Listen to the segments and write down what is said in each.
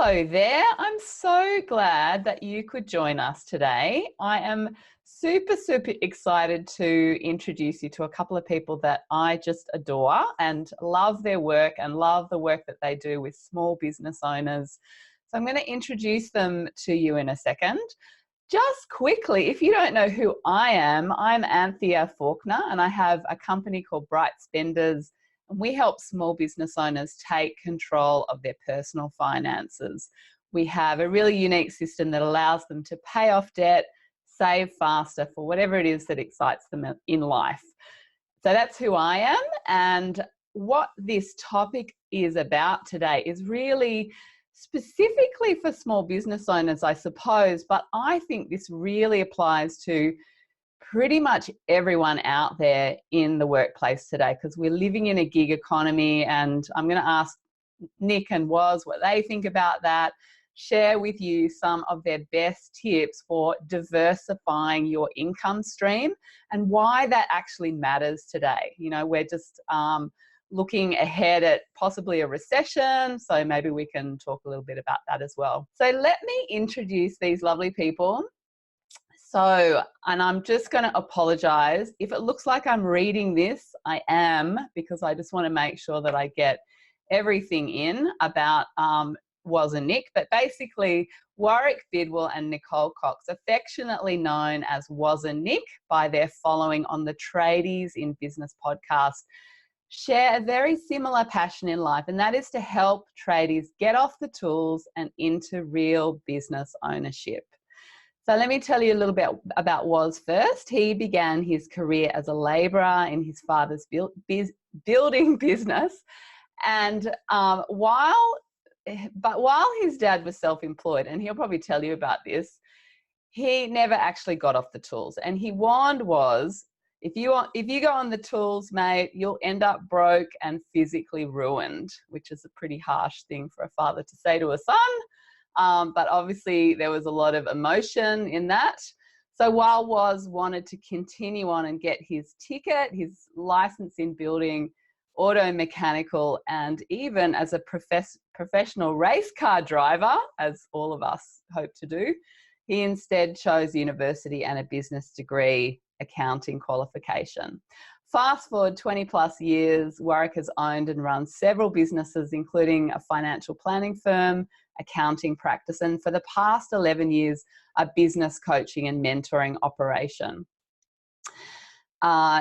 Hello there. I'm so glad that you could join us today. I am super excited to introduce you to a couple of people that I just adore and love their work and love the work that they do with small business owners. So I'm going to introduce them to you in a second. Just quickly, if you don't know who I am, I'm Anthea Faulkner and I have a company called Bright Spenders. And we help small business owners take control of their personal finances. We have a really unique system that allows them to pay off debt, save faster for whatever it is that excites them in life. So that's who I am. And what this topic is about today is really specifically for small business owners, I suppose, but I think this really applies to pretty much everyone out there in the workplace today, because we're living in a gig economy. And I'm going to ask Nick and Woz what they think about that, share with you some of their best tips for diversifying your income stream and why that actually matters today. You know, we're just looking ahead at possibly a recession, so maybe we can talk a little bit about that as well. So let me introduce these lovely people. So, and I'm just going to apologize. If it looks like I'm reading this, I am, because I just want to make sure that I get everything in about Woz and Nick. But basically, Warrick, Bidwell and Nicole Cox, affectionately known as Woz and Nick by their following on the Tradies in Business podcast, share a very similar passion in life, and that is to help tradies get off the tools and into real business ownership. So let me tell you a little bit about Woz first. He began his career as a labourer in his father's building business, and while his dad was self-employed, and he'll probably tell you about this, he never actually got off the tools. And he warned Woz, if you go on the tools, mate, you'll end up broke and physically ruined, which is a pretty harsh thing for a father to say to a son. But obviously there was a lot of emotion in that. So while Woz wanted to continue on and get his ticket, his license in building, auto mechanical, and even as a professional race car driver, as all of us hope to do, he instead chose university and a business degree accounting qualification. Fast forward 20 plus years, Warrick has owned and run several businesses, including a financial planning firm, accounting practice, and for the past 11 years, a business coaching and mentoring operation.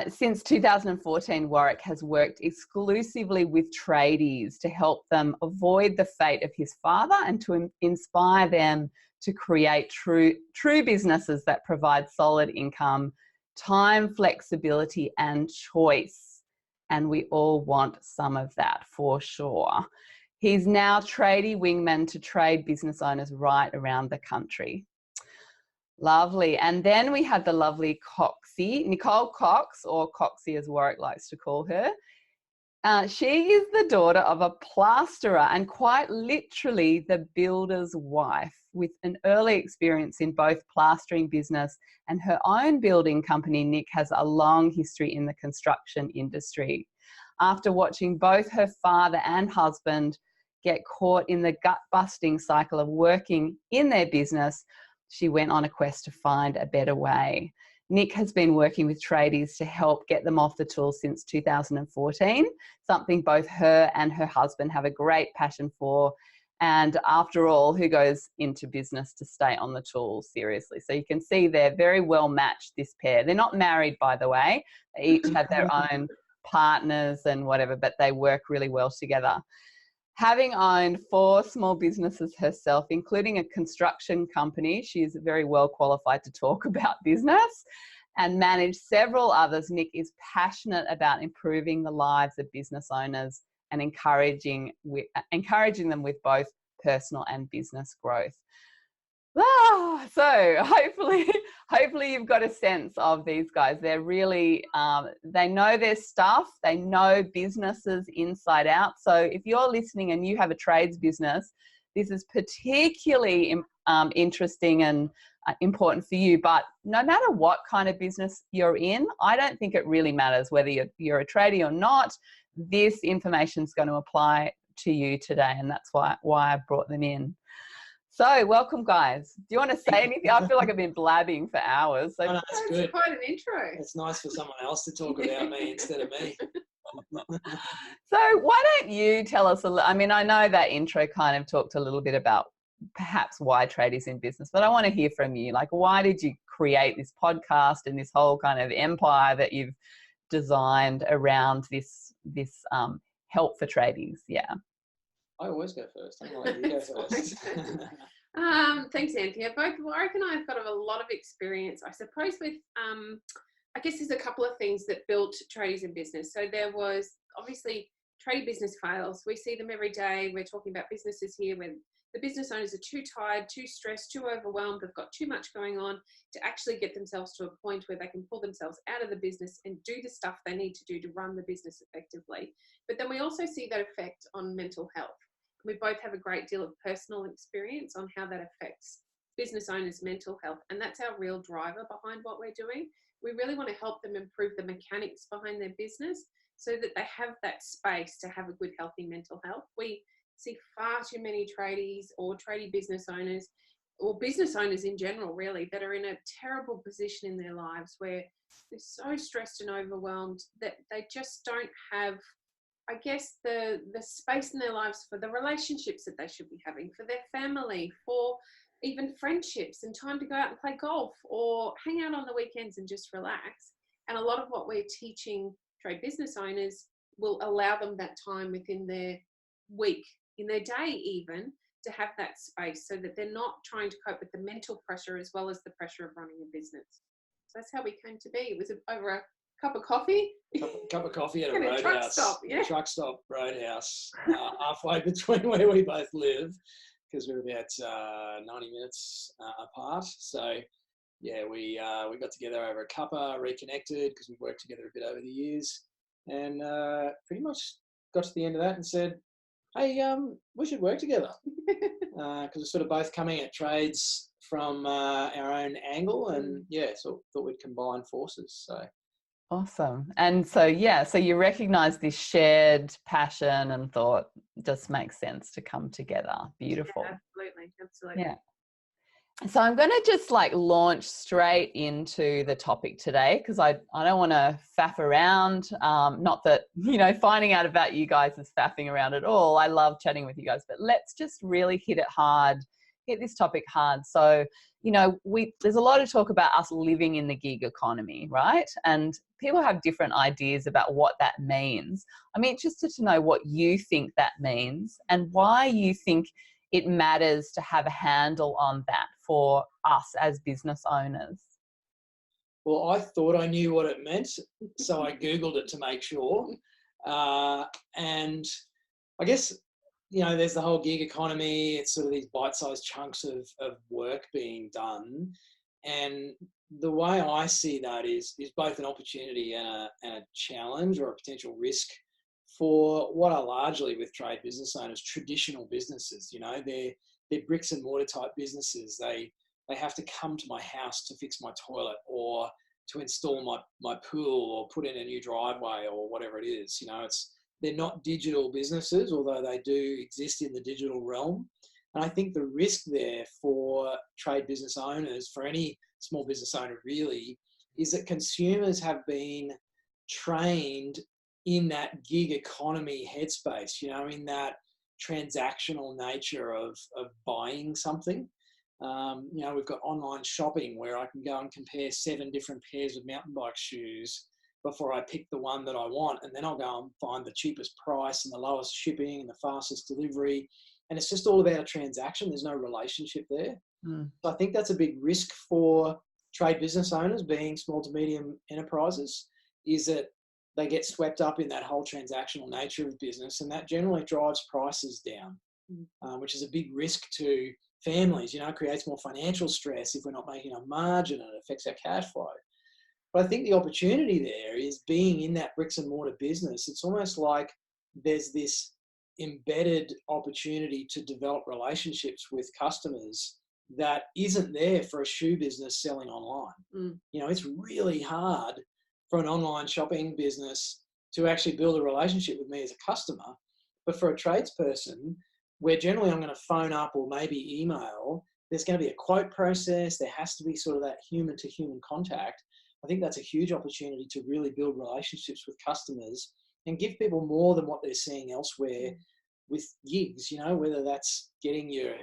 Since 2014, Warrick has worked exclusively with tradies to help them avoid the fate of his father and to inspire them to create true businesses that provide solid income, time, flexibility, and choice. And we all want some of that for sure. He's now tradie wingman to trade business owners right around the country. Lovely. And then we had the lovely Coxie, Nicole Cox, or Coxie as Warrick likes to call her. She is the daughter of a plasterer and quite literally the builder's wife, with an early experience in both plastering business and her own building company. Nick has a long history in the construction industry. After watching both her father and husband get caught in the gut-busting cycle of working in their business, she went on a quest to find a better way. Nick has been working with tradies to help get them off the tools since 2014, something both her and her husband have a great passion for. And after all, who goes into business to stay on the tools, seriously? So you can see they're very well matched, this pair. They're not married, by the way. They each have their own partners and whatever, but they work really well together. Having owned 4 small businesses herself, including a construction company, she is very well qualified to talk about business, and managed several others, Nick is passionate about improving the lives of business owners and encouraging them with both personal and business growth. So hopefully you've got a sense of these guys. They're really, they know their stuff. They know businesses inside out. So if you're listening and you have a trades business, this is particularly interesting and important for you. But no matter what kind of business you're in, I don't think it really matters whether you're a tradie or not. This information is going to apply to you today, and that's why I brought them in. So welcome, guys. Do you want to say anything? I feel like I've been blabbing for hours. So no, that's good. Quite an intro. It's nice for someone else to talk about me instead of me. So why don't you tell us a little, I mean, I know that intro kind of talked a little bit about perhaps why Tradies in business, but I want to hear from you. Like, why did you create this podcast and this whole kind of empire that you've designed around this help for tradies? Yeah. I always go first. I'm like, you go first. Thanks, Anthea. Both Warrick and I have got a lot of experience, I suppose, with I guess there's a couple of things that built Tradies in business. So there was obviously tradie business fails. We see them every day. We're talking about businesses here when the business owners are too tired, too stressed, too overwhelmed. They've got too much going on to actually get themselves to a point where they can pull themselves out of the business and do the stuff they need to do to run the business effectively. But then we also see that effect on mental health. We both have a great deal of personal experience on how that affects business owners' mental health. And that's our real driver behind what we're doing. We really want to help them improve the mechanics behind their business so that they have that space to have a good, healthy mental health. We see far too many tradies or tradie business owners, or business owners in general, really, that are in a terrible position in their lives where they're so stressed and overwhelmed that they just don't have, I guess, the space in their lives for the relationships that they should be having, for their family, for even friendships, and time to go out and play golf or hang out on the weekends and just relax. And a lot of what we're teaching trade business owners will allow them that time within their week, in their day even, to have that space so that they're not trying to cope with the mental pressure as well as the pressure of running a business. So that's how we came to be. It was over a cup of coffee. Cup of coffee at a And roadhouse. truck stop, yeah. Truck stop roadhouse, halfway between where we both live, because we're about 90 minutes apart. So yeah, we got together over a cuppa, reconnected because we've worked together a bit over the years, and pretty much got to the end of that and said, hey, we should work together, because we're sort of both coming at trades from our own angle, and yeah, so thought we'd combine forces. So Awesome. And so, yeah, so you recognize this shared passion and thought just makes sense to come together. Beautiful. Yeah, absolutely. Yeah. So I'm going to just like launch straight into the topic today, because I don't want to faff around. Not that, finding out about you guys is faffing around at all. I love chatting with you guys, but let's just really hit this topic hard. So, there's a lot of talk about us living in the gig economy, right? And people have different ideas about what that means. I'm interested to know what you think that means and why you think it matters to have a handle on that for us as business owners. Well, I thought I knew what it meant, so I Googled it to make sure. And I guess, there's the whole gig economy. It's sort of these bite-sized chunks of work being done. And the way I see that is both an opportunity and a challenge, or a potential risk for what are largely, with trade business owners, traditional businesses. They're bricks and mortar type businesses. They have to come to my house to fix my toilet, or to install my pool, or put in a new driveway, or whatever it is. They're not digital businesses, although they do exist in the digital realm. And I think the risk there for trade business owners, for any small business owner really, is that consumers have been trained in that gig economy headspace, in that transactional nature of buying something. We've got online shopping where I can go and compare 7 different pairs of mountain bike shoes before I pick the one that I want. And then I'll go and find the cheapest price and the lowest shipping and the fastest delivery. And it's just all about a transaction. There's no relationship there. So I think that's a big risk for trade business owners, being small to medium enterprises, is that they get swept up in that whole transactional nature of business, and that generally drives prices down, which is a big risk to families. It creates more financial stress if we're not making a margin, and it affects our cash flow. But I think the opportunity there is being in that bricks and mortar business. It's almost like there's this embedded opportunity to develop relationships with customers that isn't there for a shoe business selling online. It's really hard for an online shopping business to actually build a relationship with me as a customer, But for a tradesperson, where generally I'm going to phone up or maybe email, there's going to be a quote process. There has to be sort of that human to human contact. I think that's a huge opportunity to really build relationships with customers and give people more than what they're seeing elsewhere with gigs, you know, whether that's getting your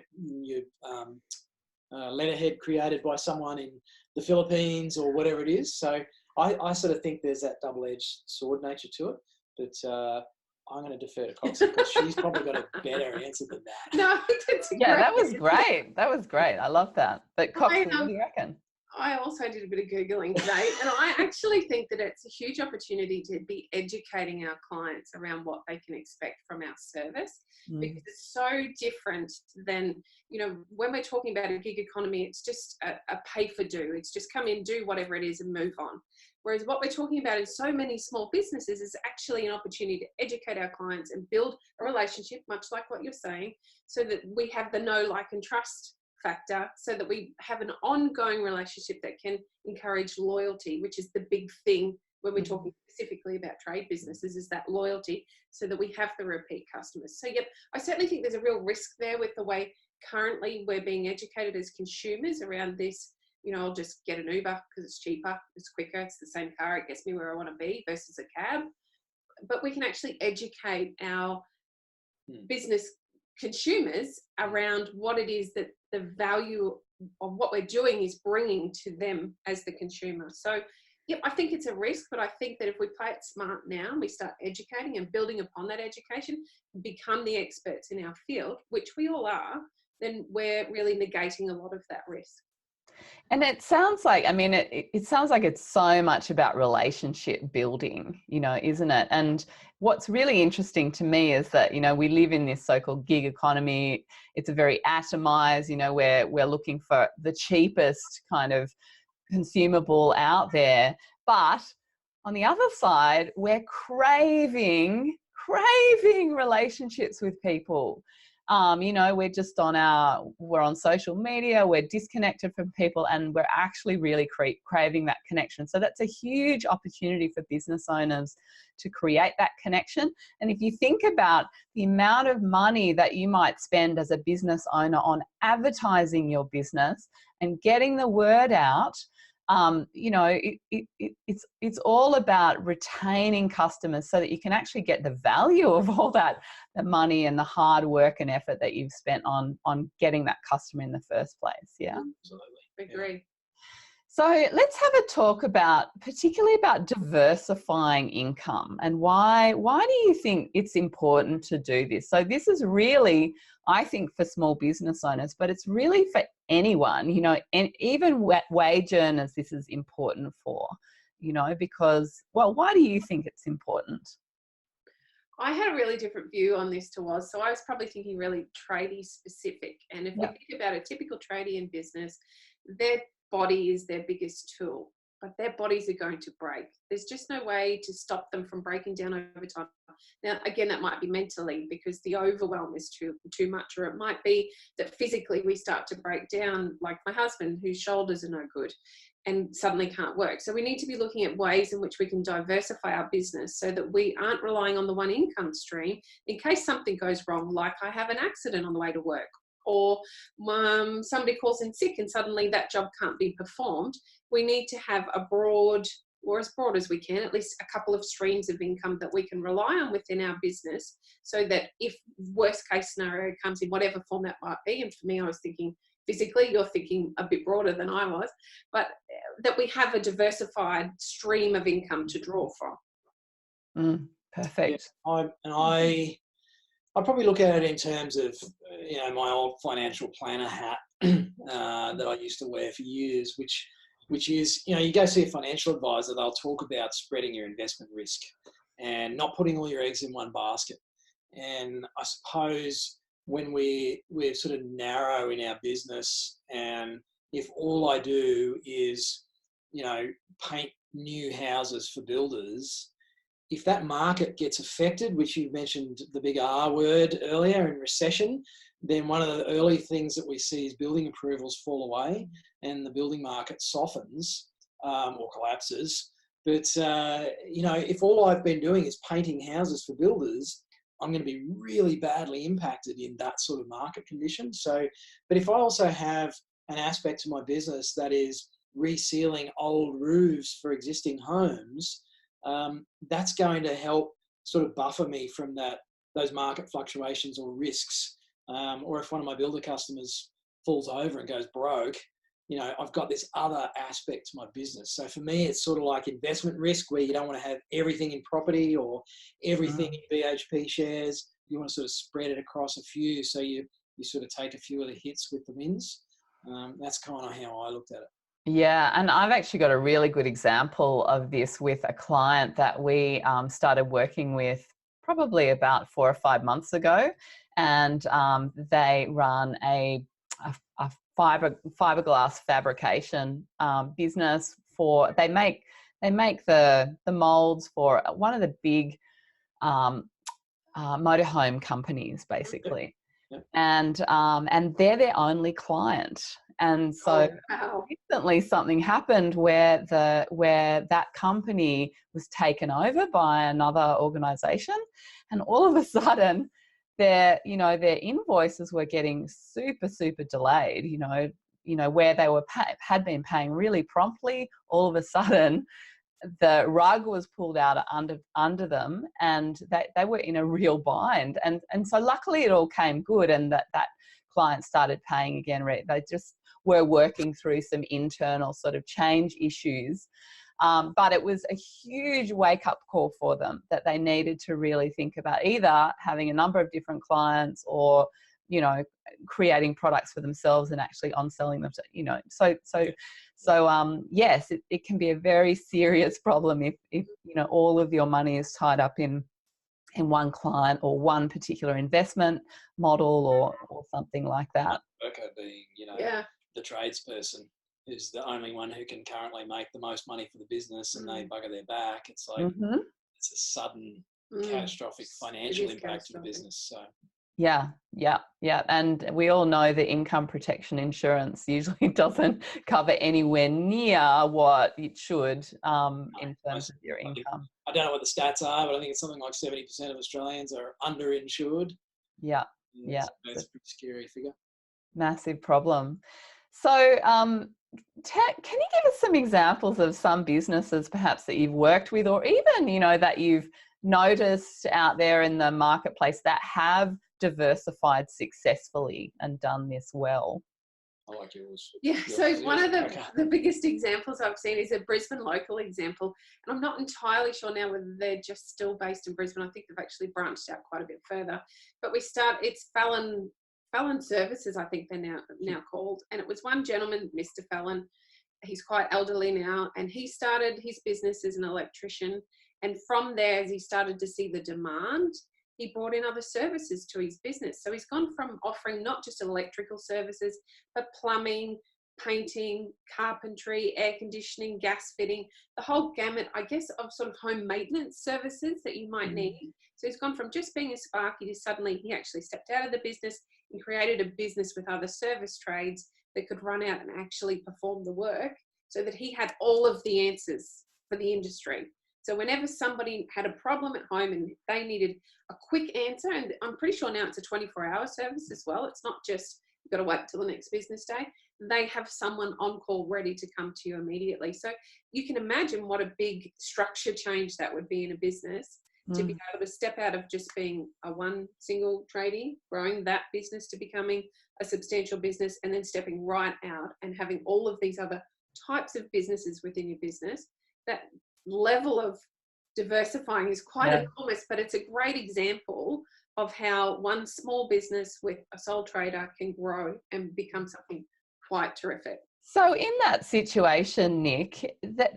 letterhead created by someone in the Philippines or whatever it is. So I sort of think there's that double-edged sword nature to it. But I'm going to defer to Coxie because she's probably got a better answer than that. No, that's That was great. That was great. I love that. But Coxie, what do you reckon? I also did a bit of Googling today, and I actually think that it's a huge opportunity to be educating our clients around what they can expect from our service, because it's so different than, you know, when we're talking about a gig economy, it's just a pay for do. It's just come in, do whatever it is and move on. Whereas what we're talking about in so many small businesses is actually an opportunity to educate our clients and build a relationship, much like what you're saying, so that we have the know, like, and trust factor, so that we have an ongoing relationship that can encourage loyalty, which is the big thing when we're talking specifically about trade businesses, is that loyalty, so that we have the repeat customers. So yep, I certainly think there's a real risk there with the way currently we're being educated as consumers around this. You know, I'll just get an Uber because it's cheaper, it's quicker, it's the same car, it gets me where I want to be versus a cab. But we can actually educate our business consumers around what it is that the value of what we're doing is bringing to them as the consumer. So, yep, I think it's a risk, but I think that if we play it smart now, we start educating and building upon that education, become the experts in our field, which we all are, then we're really negating a lot of that risk. And it sounds like, I mean, it sounds like it's so much about relationship building, you know, isn't it? And what's really interesting to me is that, you know, we live in this so-called gig economy. It's a very atomized, you know, where we're looking for the cheapest kind of consumable out there. But on the other side, we're craving relationships with people. You know, we're on social media, we're disconnected from people, and we're actually really craving that connection. So that's a huge opportunity for business owners to create that connection. And if you think about the amount of money that you might spend as a business owner on advertising your business and getting the word out, you know, it's all about retaining customers so that you can actually get the value of all that, the money and the hard work and effort that you've spent on getting that customer in the first place. Yeah, absolutely agree. So let's have a talk particularly about diversifying income, and why do you think it's important to do this? So this is really, I think, for small business owners, but it's really for anyone, you know, and even wage earners, this is important for, you know, because, well, why do you think it's important? I had a really different view on this to Woz. So I was probably thinking really tradie specific. And if we think about a typical tradie in business, their body is their biggest tool, but their bodies are going to break. There's just no way to stop them from breaking down over time. Now, again, that might be mentally because the overwhelm is too much, or it might be that physically we start to break down, like my husband, whose shoulders are no good and suddenly can't work. So we need to be looking at ways in which we can diversify our business so that we aren't relying on the one income stream in case something goes wrong, like I have an accident on the way to work, or somebody calls in sick and suddenly that job can't be performed. We need to have a broad, or as broad as we can, at least a couple of streams of income that we can rely on within our business, so that if worst case scenario comes in whatever form that might be, and for me I was thinking physically, you're thinking a bit broader than I was, but that we have a diversified stream of income to draw from. Perfect. Yeah, I probably look at it in terms of, you know, my old financial planner hat that I used to wear for years, which is, you know, you go see a financial advisor, they'll talk about spreading your investment risk and not putting all your eggs in one basket. And I suppose when we're sort of narrow in our business, and if all I do is, you know, paint new houses for builders, if that market gets affected, which you mentioned the big R word earlier in recession, then one of the early things that we see is building approvals fall away and the building market softens or collapses. But, you know, if all I've been doing is painting houses for builders, I'm going to be really badly impacted in that sort of market condition. So, but if I also have an aspect to my business that is resealing old roofs for existing homes, that's going to help sort of buffer me from those market fluctuations or risks. Or if one of my builder customers falls over and goes broke, I've got this other aspect to my business. So for me, it's sort of like investment risk, where you don't want to have everything in property or everything in BHP shares. You want to sort of spread it across a few, so you sort of take a few of the hits with the wins. That's kind of how I looked at it. Yeah, and I've actually got a really good example of this with a client that we started working with probably about 4 or 5 months ago, and they run a fiberglass fabrication business. They make the molds for one of the big motorhome companies, basically. Yep. And they're their only client. And so recently something happened where that company was taken over by another organisation, and all of a sudden their invoices were getting super delayed. Where they had been paying really promptly, all of a sudden the rug was pulled out under them, and they were in a real bind. And so luckily it all came good, and that client started paying again. They just were working through some internal sort of change issues. But it was a huge wake-up call for them that they needed to really think about either having a number of different clients, or creating products for themselves and actually on-selling them. So yes, it can be a very serious problem if all of your money is tied up in one client or one particular investment model or something like that. Worker being, the tradesperson who's the only one who can currently make the most money for the business, and they bugger their back. It's like it's a sudden catastrophic financial impact to the business. So yeah. And we all know the income protection insurance usually doesn't cover anywhere near what it should in terms of your income. I don't know what the stats are, but I think it's something like 70% of Australians are underinsured. Yeah. That's a pretty scary figure. Massive problem. So can you give us some examples of some businesses perhaps that you've worked with, or even, that you've noticed out there in the marketplace that have diversified successfully and done this well? I like yours. Yeah, so one of the biggest examples I've seen is a Brisbane local example. And I'm not entirely sure now whether they're just still based in Brisbane. I think they've actually branched out quite a bit further. But it's Fallon Services, I think they're now called. And it was one gentleman, Mr. Fallon. He's quite elderly now, and he started his business as an electrician. And from there, as he started to see the demand, he brought in other services to his business. So he's gone from offering not just electrical services, but plumbing, painting, carpentry, air conditioning, gas fitting, the whole gamut, I guess, of sort of home maintenance services that you might need. So he's gone from just being a sparky to suddenly he actually stepped out of the business and created a business with other service trades that could run out and actually perform the work, so that he had all of the answers for the industry. So whenever somebody had a problem at home and they needed a quick answer, and I'm pretty sure now it's a 24-hour service as well. It's not just you've got to wait till the next business day. They have someone on call ready to come to you immediately. So you can imagine what a big structure change that would be in a business, to be able to step out of just being a one single tradie, growing that business to becoming a substantial business, and then stepping right out and having all of these other types of businesses within your business. That level of diversifying is quite enormous, but it's a great example of how one small business with a sole trader can grow and become something quite terrific. So in that situation, Nick,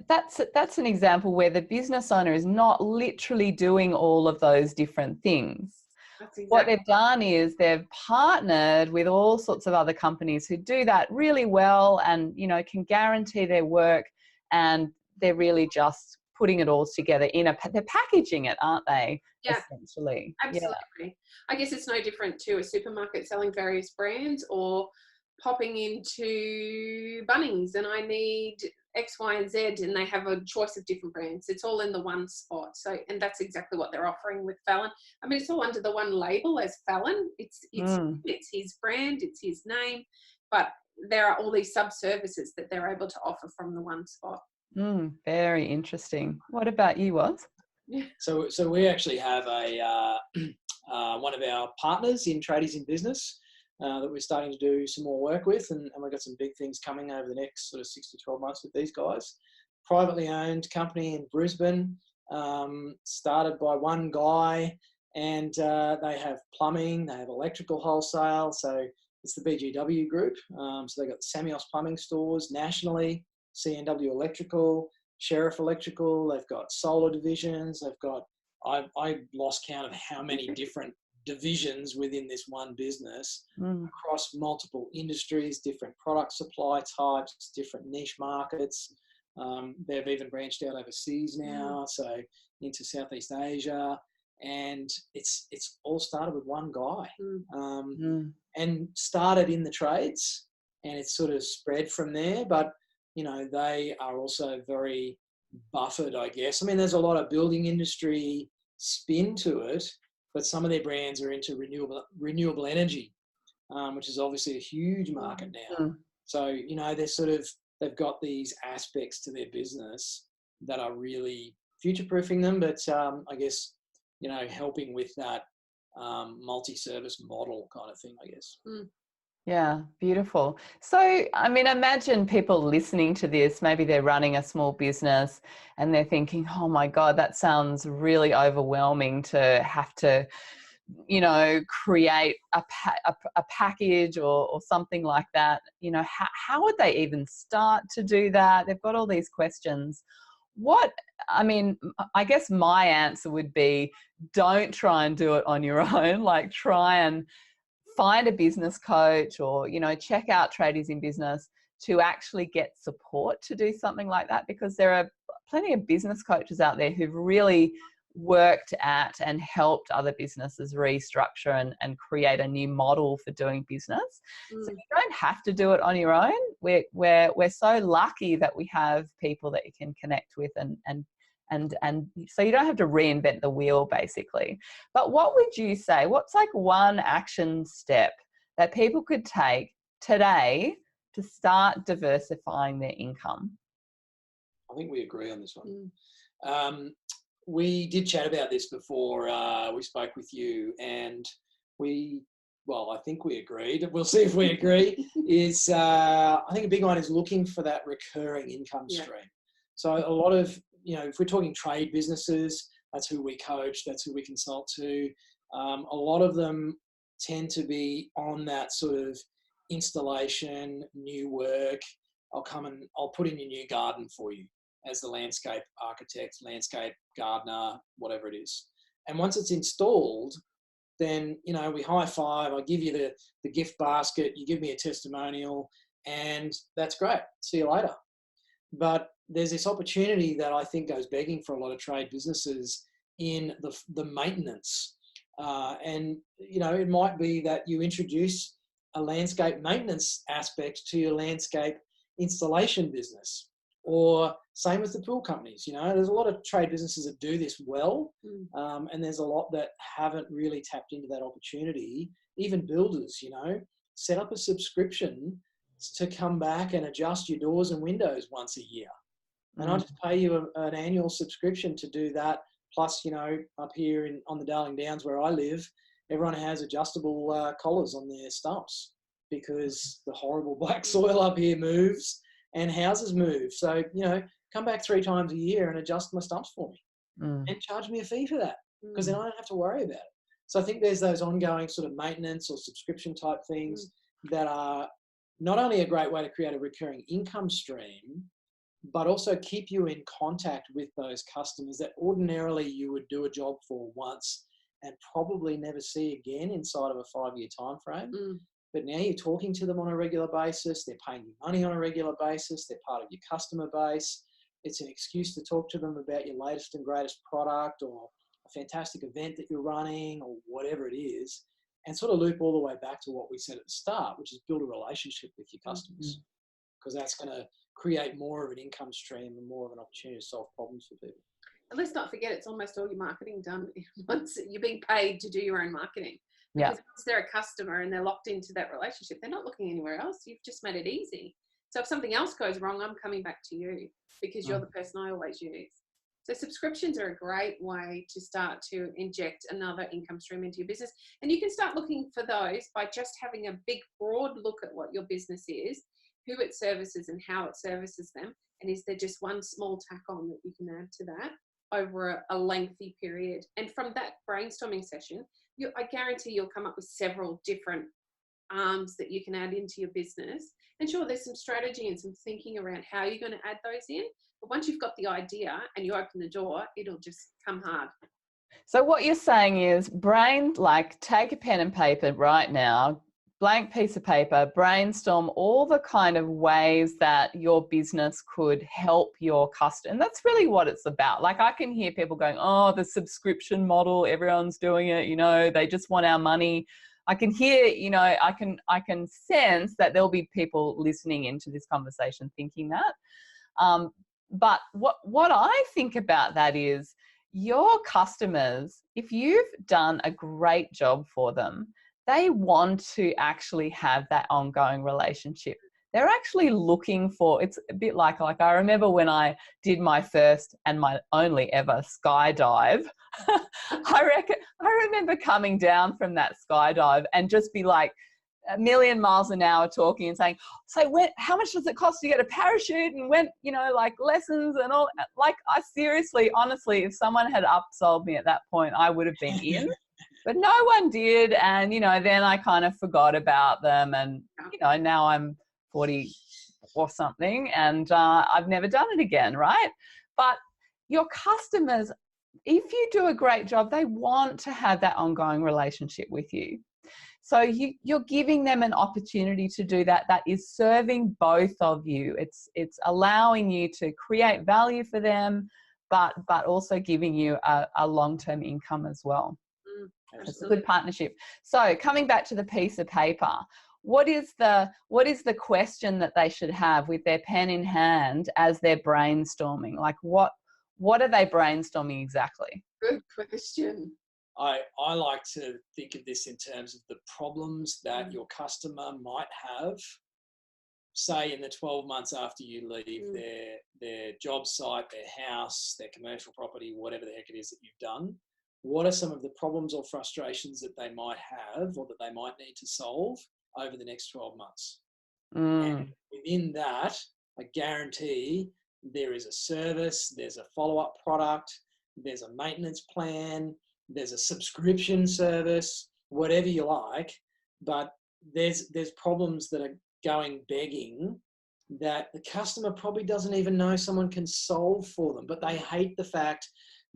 that's an example where the business owner is not literally doing all of those different things. Exactly. What they've done is they've partnered with all sorts of other companies who do that really well, and can guarantee their work, and they're really just putting it all together they're packaging it, aren't they? Yeah, essentially. Absolutely. Yeah. I guess it's no different to a supermarket selling various brands, or popping into Bunnings and I need X, Y, and Z, and they have a choice of different brands. It's all in the one spot. So, and that's exactly what they're offering with Fallon. I mean, it's all under the one label as Fallon. It's his brand, it's his name, but there are all these sub-services that they're able to offer from the one spot. Very interesting. What about you, Woz? So we actually have a one of our partners in Tradies in Business that we're starting to do some more work with, and we've got some big things coming over the next sort of 6 to 12 months with these guys. Privately owned company in Brisbane, started by one guy, and they have plumbing, they have electrical wholesale, so it's the BGW group. So they've got the Samios plumbing stores nationally, CNW Electrical, Sheriff Electrical, they've got solar divisions, they've got, I lost count of how many different divisions within this one business across multiple industries, different product supply types, different niche markets. They've even branched out overseas now, so into Southeast Asia, and it's all started with one guy, and started in the trades, and it's sort of spread from there. But you know, they are also very buffered, I guess. I mean, there's a lot of building industry spin to it, but some of their brands are into renewable energy, which is obviously a huge market now. So, you know, they've got these aspects to their business that are really future-proofing them, but I guess, you know, helping with that multi-service model kind of thing, I guess. Yeah, beautiful. So, I mean, imagine people listening to this, maybe they're running a small business and they're thinking, oh my God, that sounds really overwhelming to have to, you know, create a package or something like that. You know, how would they even start to do that? They've got all these questions. I guess my answer would be, don't try and do it on your own. Like, try and find a business coach, or, you know, check out Tradies in Business to actually get support to do something like that, because there are plenty of business coaches out there who've really worked at and helped other businesses restructure and create a new model for doing business. So you don't have to do it on your own. We're so lucky that we have people that you can connect with and so you don't have to reinvent the wheel, basically. But what would you say, what's like one action step that people could take today to start diversifying their income? I think we agree on this one. We did chat about this before we spoke with you, and I think we agreed. We'll see if we agree. I think a big one is looking for that recurring income stream. So a lot of, you know, if we're talking trade businesses, that's who we coach, that's who we consult to. A lot of them tend to be on that sort of installation, new work. I'll put in your new garden for you as the landscape architect, landscape gardener, whatever it is. And once it's installed, then, you know, we high five, I give you the gift basket, you give me a testimonial, and that's great. See you later. But there's this opportunity that I think goes begging for a lot of trade businesses in the maintenance. And, you know, it might be that you introduce a landscape maintenance aspect to your landscape installation business, or same with the pool companies. You know, there's a lot of trade businesses that do this well, and there's a lot that haven't really tapped into that opportunity. Even builders, you know, set up a subscription to come back and adjust your doors and windows once a year. And I just pay you an annual subscription to do that. Plus, you know, up here on the Darling Downs where I live, everyone has adjustable collars on their stumps, because the horrible black soil up here moves and houses move. So, you know, come back 3 times a year and adjust my stumps for me and charge me a fee for that, because then I don't have to worry about it. So I think there's those ongoing sort of maintenance or subscription type things that are not only a great way to create a recurring income stream, but also keep you in contact with those customers that ordinarily you would do a job for once and probably never see again inside of a 5-year time frame. But now you're talking to them on a regular basis, they're paying you money on a regular basis, they're part of your customer base. It's an excuse to talk to them about your latest and greatest product, or a fantastic event that you're running, or whatever it is. and sort of loop all the way back to what we said at the start, which is build a relationship with your customers, because that's going to create more of an income stream and more of an opportunity to solve problems for people. And let's not forget, it's almost all your marketing done once you're being paid to do your own marketing. Yeah. Because once they're a customer and they're locked into that relationship, they're not looking anywhere else. You've just made it easy. So if something else goes wrong, I'm coming back to you because you're the person I always use. So subscriptions are a great way to start to inject another income stream into your business. And you can start looking for those by just having a big, broad look at what your business is, who it services and how it services them. And is there just one small tack on that you can add to that over a lengthy period? And from that brainstorming session, I guarantee you'll come up with several different arms that you can add into your business. And sure, there's some strategy and some thinking around how you're going to add those in. But once you've got the idea and you open the door, it'll just come hard. So what you're saying is take a pen and paper right now, blank piece of paper, brainstorm all the kind of ways that your business could help your customer. And that's really what it's about. Like, I can hear people going, oh, the subscription model, everyone's doing it, they just want our money. I can hear, I can sense that there'll be people listening into this conversation thinking that. But what I think about that is your customers, if you've done a great job for them, they want to actually have that ongoing relationship. They're actually looking for, it's a bit like I remember when I did my first and my only ever skydive, I remember coming down from that skydive and just be like a million miles an hour talking and saying, so how much does it cost to get a parachute, and when, lessons and all, like, I seriously, honestly, if someone had upsold me at that point, I would have been in. But no one did, and then I kind of forgot about them, and now I'm 40 or something, and I've never done it again, right? But your customers, if you do a great job, they want to have that ongoing relationship with you. So you're giving them an opportunity to do that. That is serving both of you. It's allowing you to create value for them, but also giving you a long-term income as well. It's a good partnership. So coming back to the piece of paper, what is the question that they should have with their pen in hand as they're brainstorming? Like, what are they brainstorming exactly? Good question. I like to think of this in terms of the problems that your customer might have, say, in the 12 months after you leave their job site, their house, their commercial property, whatever the heck it is that you've done. What are some of the problems or frustrations that they might have or that they might need to solve over the next 12 months? And within that, I guarantee there is a service, there's a follow-up product, there's a maintenance plan, there's a subscription service, whatever you like, but there's problems that are going begging that the customer probably doesn't even know someone can solve for them, but they hate the fact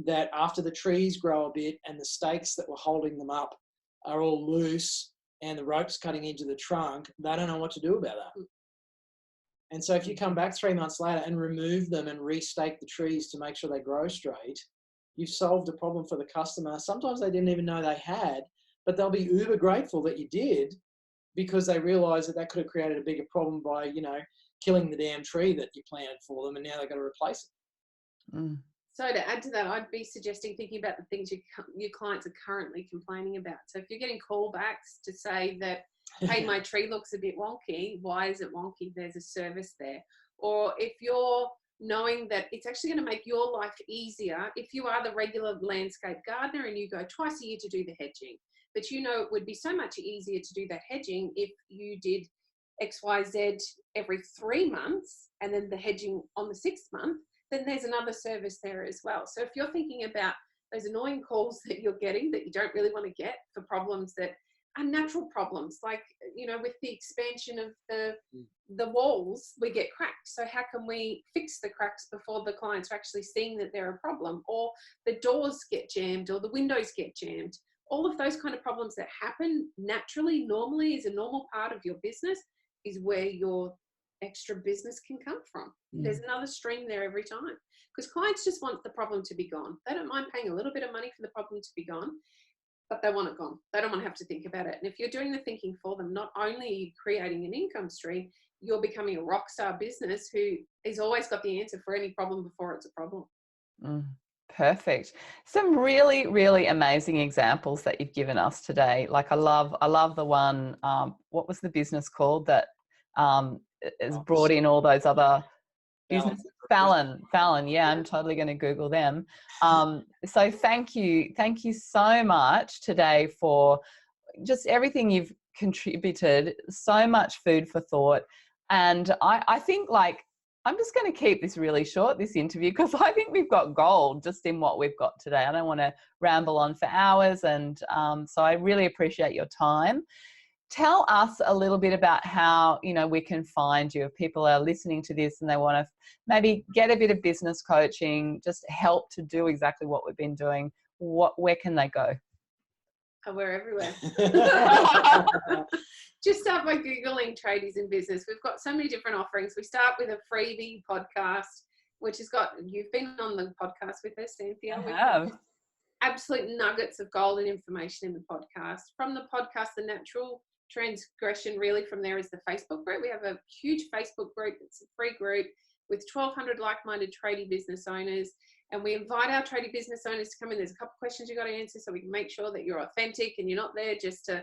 that after the trees grow a bit and the stakes that were holding them up are all loose and the rope's cutting into the trunk, they don't know what to do about that. And so if you come back 3 months later and remove them and restake the trees to make sure they grow straight, you've solved a problem for the customer. Sometimes they didn't even know they had, but they'll be uber grateful that you did, because they realize that could have created a bigger problem by, killing the damn tree that you planted for them, and now they've got to replace it. So to add to that, I'd be suggesting thinking about the things your clients are currently complaining about. So if you're getting callbacks to say that, hey, my tree looks a bit wonky, why is it wonky? There's a service there. Or if you're knowing that it's actually going to make your life easier, if you are the regular landscape gardener and you go twice a year to do the hedging, but it would be so much easier to do that hedging if you did XYZ every 3 months and then the hedging on the 6th month, then there's another service there as well. So if you're thinking about those annoying calls that you're getting that you don't really want to get for problems that are natural problems, like, with the expansion of the walls, we get cracks. So how can we fix the cracks before the clients are actually seeing that they're a problem? Or the doors get jammed or the windows get jammed. All of those kind of problems that happen naturally, normally, is a normal part of your business, is where your extra business can come from. There's another stream there every time, because clients just want the problem to be gone. They don't mind paying a little bit of money for the problem to be gone. but they want it gone. They don't want to have to think about it. And if you're doing the thinking for them, not only are you creating an income stream, you're becoming a rock star business who has always got the answer for any problem before it's a problem. Perfect. Some really, really amazing examples that you've given us today. Like I love the one, what was the business called that has brought in all those other businesses? Fallon. Yeah, I'm totally going to Google them. So thank you so much today for just everything you've contributed. So much food for thought. And I think, like, I'm just going to keep this really short, this interview, because I think we've got gold just in what we've got today. I don't want to ramble on for hours. And so I really appreciate your time. Tell us a little bit about how, we can find you if people are listening to this and they want to maybe get a bit of business coaching, just help to do exactly what we've been doing. Where can they go? Oh, we're everywhere. Just start by Googling Tradies in Business. We've got so many different offerings. We start with a freebie podcast, which has got, you've been on the podcast with us, Cynthia. I have. Absolute nuggets of golden information in the podcast. From the podcast, the natural transgression really from there is the Facebook group. We have a huge Facebook group. It's a free group with 1,200 like-minded tradie business owners. And we invite our tradie business owners to come in. There's a couple of questions you've got to answer so we can make sure that you're authentic and you're not there just to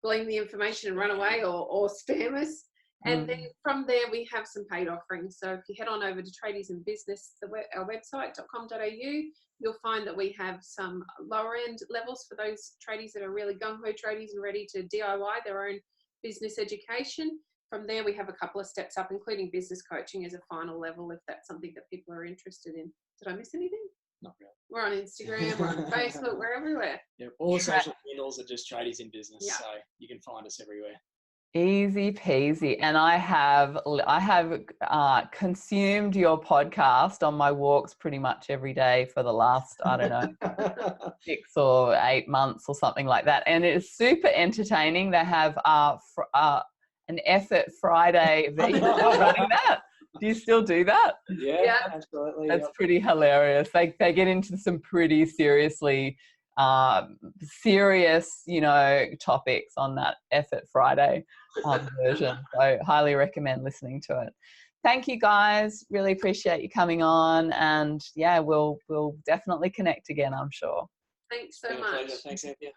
glean the information and run away or spam us. And then from there, we have some paid offerings. So if you head on over to Tradies in Business, our website.com.au, you'll find that we have some lower end levels for those tradies that are really gung-ho tradies and ready to DIY their own business education. From there, we have a couple of steps up, including business coaching as a final level, if that's something that people are interested in. Did I miss anything? Not really. We're on Instagram, we're on Facebook, we're everywhere. Yeah, all social handles are just Tradies in Business, Yeah. so you can find us everywhere. Easy peasy. And I have consumed your podcast on my walks pretty much every day for the last, I don't know, 6 or 8 months or something like that. And it is super entertaining. They have an Effort Friday running that. Do you still do that? Yeah, absolutely. That's pretty hilarious. They get into some pretty serious, topics on that Effort Friday version. So highly recommend listening to it. Thank you guys. Really appreciate you coming on. And yeah, we'll definitely connect again, I'm sure. Thanks so much. Thanks, Cynthia.